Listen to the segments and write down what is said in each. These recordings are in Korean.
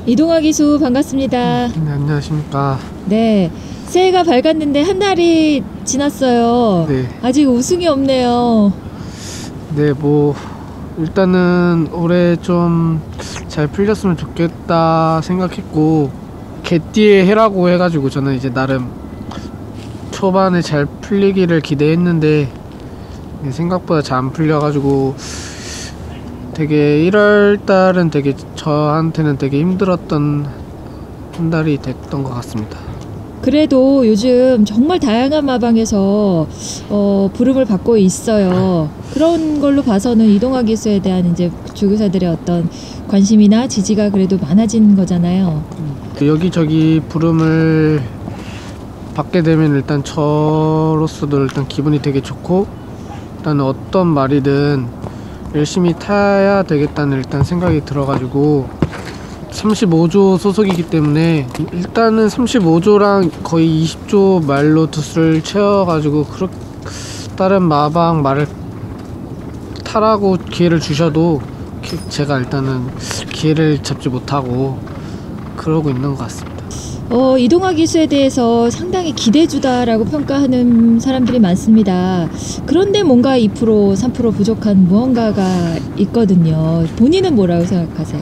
이동화 기수 반갑습니다. 네, 안녕하십니까. 네, 새해가 밝았는데 한 달이 지났어요. 네. 아직 우승이 없네요. 네, 뭐 일단은 올해 좀 잘 풀렸으면 좋겠다 생각했고, 개띠의 해라고 해가지고 저는 이제 나름 초반에 잘 풀리기를 기대했는데 생각보다 잘 안 풀려가지고 되게 1월달은 되게 저한테는 되게 힘들었던 한 달이 됐던 것 같습니다. 그래도 요즘 정말 다양한 마방에서 부름을 받고 있어요. 그런 걸로 봐서는 이동화 기수에 대한 이제 조교사들의 어떤 관심이나 지지가 그래도 많아진 거잖아요. 여기저기 부름을 받게 되면 일단 저로서도 일단 기분이 되게 좋고, 일단 어떤 말이든 열심히 타야 되겠다는 일단 생각이 들어가지고 35조 소속이기 때문에 일단은 35조랑 거의 20조 말로 두수를 채워가지고 다른 마방 말을 타라고 기회를 주셔도 제가 일단은 기회를 잡지 못하고 그러고 있는 것 같습니다. 이동화 기수에 대해서 상당히 기대주다라고 평가하는 사람들이 많습니다. 그런데 뭔가 2%, 3% 부족한 무언가가 있거든요. 본인은 뭐라고 생각하세요?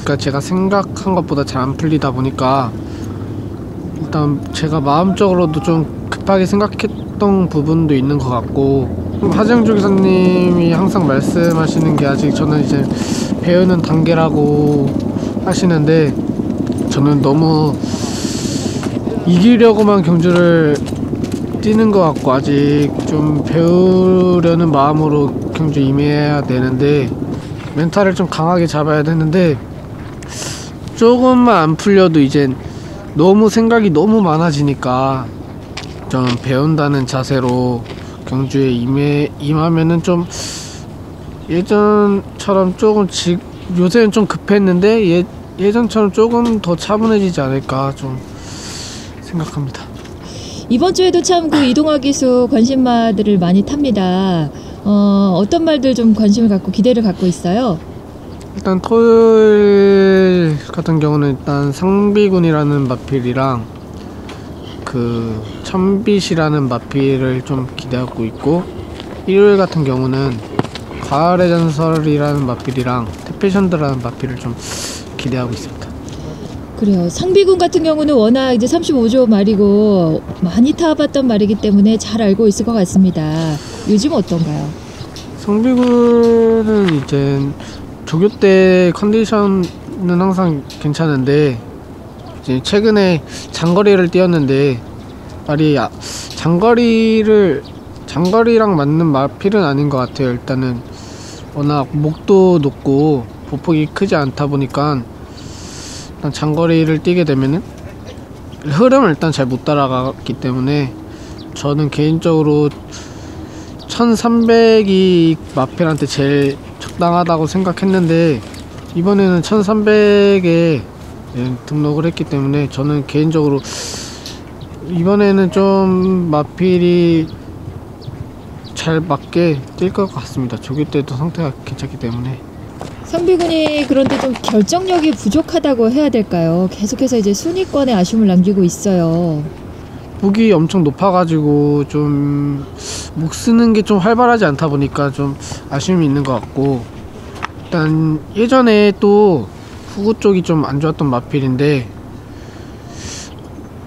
그러니까 제가 생각한 것보다 잘 안 풀리다 보니까 일단 제가 마음적으로도 좀 급하게 생각했던 부분도 있는 것 같고, 하재영 조교사님이 항상 말씀하시는 게 아직 저는 이제 배우는 단계라고 하시는데, 저는 너무 이기려고만 경주를 뛰는 것 같고 아직 좀 배우려는 마음으로 경주 임해야 되는데, 멘탈을 좀 강하게 잡아야 되는데 조금만 안 풀려도 이제 너무 생각이 너무 많아지니까 좀 배운다는 자세로 경주에 임하면은 좀 예전처럼 조금 요새는 좀 급했는데 예전처럼 조금 더 차분해지지 않을까 좀 생각합니다. 이번 주에도 참 그 이동화 기수 관심마들을 많이 탑니다. 어떤 말들 좀 관심을 갖고 기대를 갖고 있어요? 일단 토요일 같은 경우는 일단 상비군이라는 마필이랑 그 천빛이라는 마필을 좀 기대하고 있고, 일요일 같은 경우는 가을의 전설이라는 마필이랑 태페션드라는 마필을 좀 기대하고 있습니다. 그래요. 상비군 같은 경우는 워낙 이제 35조 말이고 많이 타봤던 말이기 때문에 잘 알고 있을 것 같습니다. 요즘 어떤가요? 상비군은 이제 조교 때 컨디션은 항상 괜찮은데 이제 최근에 장거리를 뛰었는데 말이 장거리랑 맞는 마필은 아닌 것 같아요. 일단은 워낙 목도 높고 보폭이 크지 않다 보니까 일단 장거리를 뛰게 되면은 흐름을 일단 잘 못 따라가기 때문에 저는 개인적으로 1300이 마필한테 제일 적당하다고 생각했는데 이번에는 1300에 등록을 했기 때문에 저는 개인적으로 이번에는 좀 마필이 잘 맞게 뛸 것 같습니다. 조교 때도 상태가 괜찮기 때문에. 상비군이 그런데 좀 결정력이 부족하다고 해야 될까요? 계속해서 이제 순위권에 아쉬움을 남기고 있어요. 목이 엄청 높아가지고 좀 목 쓰는 게 좀 활발하지 않다 보니까 좀 아쉬움이 있는 것 같고, 일단 예전에 또 후구 쪽이 좀 안 좋았던 마필인데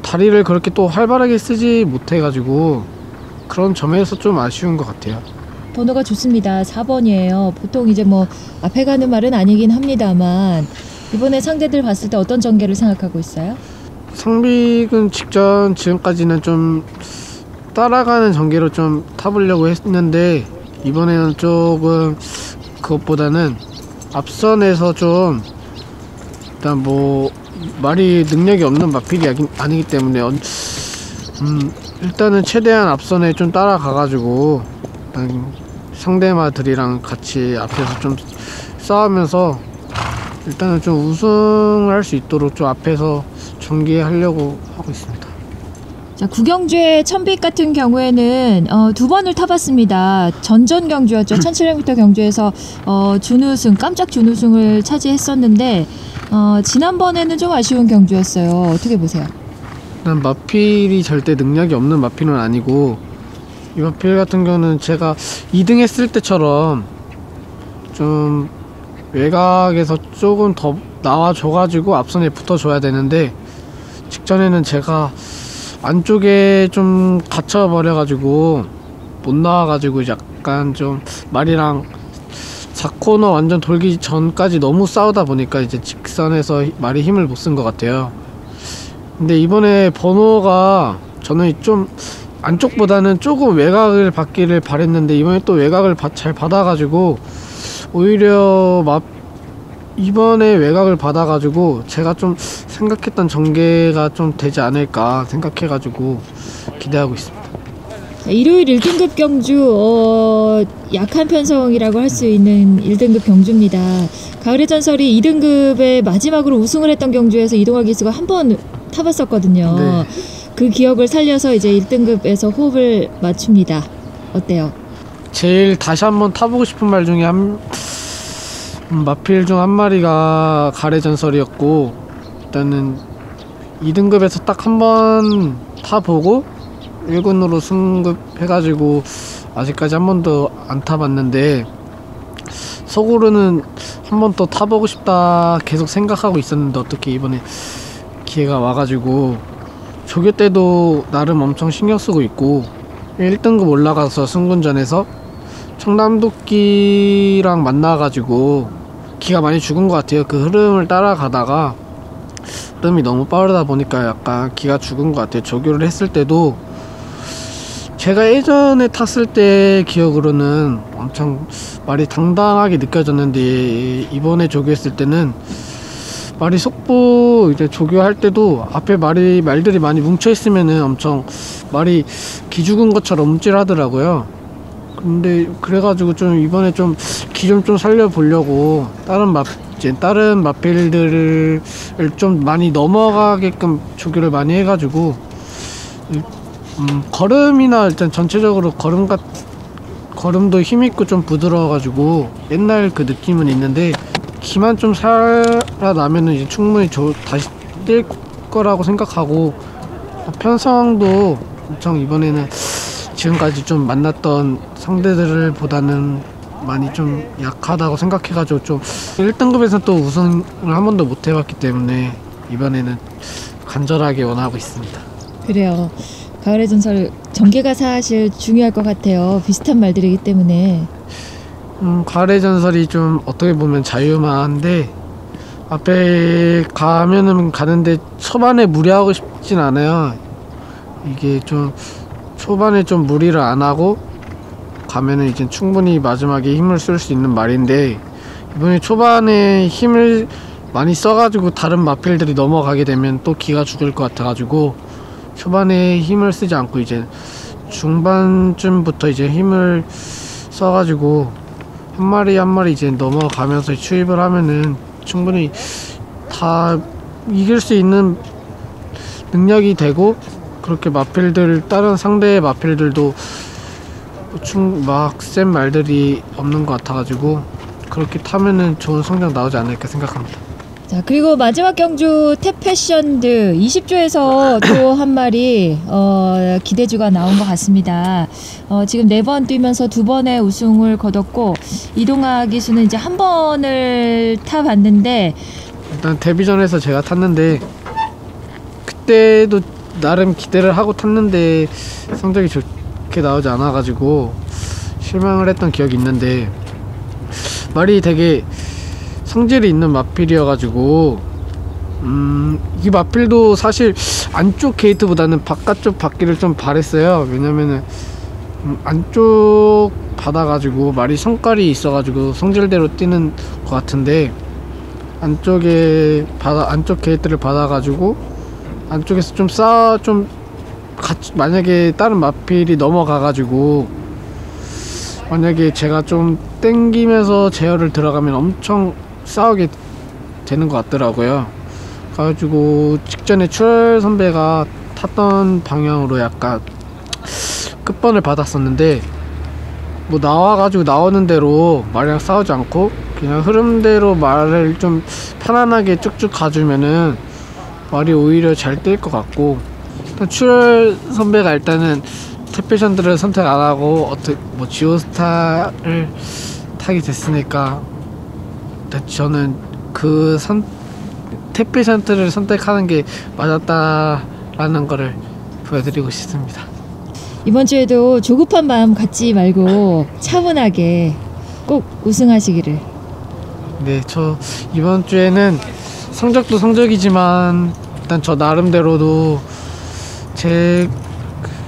다리를 그렇게 또 활발하게 쓰지 못해가지고 그런 점에서 좀 아쉬운 것 같아요. 번호가 좋습니다. 4번이에요. 보통 이제 뭐 앞에 가는 말은 아니긴 합니다만 이번에 상대들 봤을 때 어떤 전개를 생각하고 있어요? 상비군 직전 지금까지는 좀 따라가는 전개로 좀 타보려고 했는데 이번에는 조금 그것보다는 앞선에서 좀 일단 뭐 말이 능력이 없는 마필이 아니기 때문에 일단은 최대한 앞선에 좀 따라가가지고 상대마들이랑 같이 앞에서 좀 싸우면서 일단은 좀 우승할 수 있도록 좀 앞에서 전개하려고 하고 있습니다. 자, 구경주의 천빛 같은 경우에는 두 번을 타봤습니다. 전전 경주였죠. 1700m 경주에서 준우승, 깜짝 준우승을 차지했었는데 지난번에는 좀 아쉬운 경주였어요. 어떻게 보세요? 난 마필이 절대 능력이 없는 마필은 아니고, 이 마필 같은 경우는 제가 2등 했을 때처럼 좀 외곽에서 조금 더 나와줘가지고 앞선에 붙어줘야 되는데, 직전에는 제가 안쪽에 좀 갇혀버려가지고 못 나와가지고 약간 좀 말이랑 4코너 완전 돌기 전까지 너무 싸우다 보니까 이제 직선에서 말이 힘을 못 쓴 것 같아요. 근데 이번에 번호가 저는 좀 안쪽보다는 조금 외곽을 받기를 바랬는데, 이번에 또 외곽을 잘 받아가지고 오히려 이번에 외곽을 받아가지고 제가 좀 생각했던 전개가 좀 되지 않을까 생각해가지고 기대하고 있습니다. 일요일 1등급 경주 약한 편성이라고 할 수 있는 1등급 경주입니다. 가을의 전설이 2등급에 마지막으로 우승을 했던 경주에서 이동화 기수가 한 번 타봤었거든요. 네. 그 기억을 살려서 이제 1등급에서 호흡을 맞춥니다. 어때요? 제일 다시 한번 타보고 싶은 말 중에 마필 중 한 마리가 가을의 전설이었고, 일단은 2등급에서 딱 한 번 타보고 1군으로 승급해가지고 아직까지 한 번도 안 타봤는데, 속으로는 한 번 더 타보고 싶다 계속 생각하고 있었는데, 어떻게 이번에 기회가 와가지고 조교 때도 나름 엄청 신경 쓰고 있고, 1등급 올라가서 승군전에서 청담도끼랑 만나가지고 기가 많이 죽은 것 같아요. 그 흐름을 따라가다가 흐름이 너무 빠르다 보니까 약간 기가 죽은 것 같아요. 조교를 했을 때도 제가 예전에 탔을 때 기억으로는 엄청 말이 당당하게 느껴졌는데, 이번에 조교했을 때는 말이 속보 이제 조교할 때도 앞에 말들이 많이 뭉쳐 있으면은 엄청 말이 기죽은 것처럼 움찔하더라고요. 근데 그래가지고 좀 이번에 좀 기 좀 살려보려고 다른 마필들을 좀 많이 넘어가게끔 조교를 많이 해가지고, 걸음이나 일단 전체적으로 걸음도 힘있고 좀 부드러워가지고 옛날 그 느낌은 있는데, 기만 좀 살아나면은 이제 충분히 다시 뛸 거라고 생각하고, 편성도 엄청 이번에는 지금까지 좀 만났던 상대들을 보다는 많이 좀 약하다고 생각해가지고 좀 1등급에서 또 우승을 한 번도 못 해봤기 때문에 이번에는 간절하게 원하고 있습니다. 그래요. 가을의 전설 전개가 사실 중요할 것 같아요. 비슷한 말들이기 때문에. 가을의 전설이 좀 어떻게 보면 자유만한데, 앞에 가면은 가는데 초반에 무리하고 싶진 않아요. 이게 좀 초반에 좀 무리를 안 하고 가면은 이제 충분히 마지막에 힘을 쓸 수 있는 말인데, 이번에 초반에 힘을 많이 써가지고 다른 마필들이 넘어가게 되면 또 기가 죽을 것 같아가지고 초반에 힘을 쓰지 않고 이제 중반쯤부터 이제 힘을 써가지고 한 마리 한 마리 이제 넘어가면서 추입을 하면은 충분히 다 이길 수 있는 능력이 되고, 그렇게 다른 상대의 마필들도 막 센 말들이 없는 것 같아가지고 그렇게 타면은 좋은 성적 나오지 않을까 생각합니다. 자, 그리고 마지막 경주 탭패션드 20조에서 또 한 마리 기대주가 나온 것 같습니다. 지금 4번 뛰면서 2번의 우승을 거뒀고, 이동화 기수는 이제 한 번을 타봤는데, 일단 데뷔전에서 제가 탔는데 그때도 나름 기대를 하고 탔는데 성적이 좋게 나오지 않아가지고 실망을 했던 기억이 있는데, 말이 되게 성질이 있는 마필이어가지고 이 마필도 사실 안쪽 게이트보다는 바깥쪽 받기를 좀 바랬어요. 왜냐면은 안쪽 받아가지고 말이 성깔이 있어가지고 성질대로 뛰는 것 같은데, 안쪽 게이트를 받아가지고 안쪽에서 만약에 다른 마필이 넘어가가지고 만약에 제가 좀 땡기면서 제어를 들어가면 엄청 싸우게 되는 것 같더라고요. 그래가지고 직전에 출혈 선배가 탔던 방향으로 약간 끝번을 받았었는데, 뭐 나와가지고 나오는 대로 말이랑 싸우지 않고 그냥 흐름대로 말을 좀 편안하게 쭉쭉 가주면은 말이 오히려 잘 뛸 것 같고, 일단 출혈 선배가 일단은 탭패션들을 선택 안 하고 뭐 지오스타를 타게 됐으니까, 일단 저는 그 탭패션들을 선택하는 게 맞았다라는 거를 보여드리고 싶습니다. 이번 주에도 조급한 마음 갖지 말고 차분하게 꼭 우승하시기를. 네, 저 이번 주에는 성적도 성적이지만 일단 저 나름대로도 제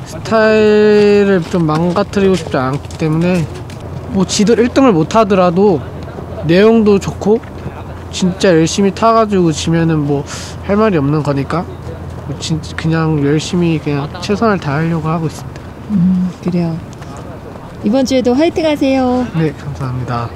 스타일을 좀 망가뜨리고 싶지 않기 때문에, 뭐 지도 1등을 못 하더라도 내용도 좋고 진짜 열심히 타가지고 지면은 뭐 할 말이 없는 거니까, 뭐 그냥 열심히 그냥 최선을 다하려고 하고 있습니다. 그래요. 이번 주에도 화이팅 하세요. 네, 감사합니다.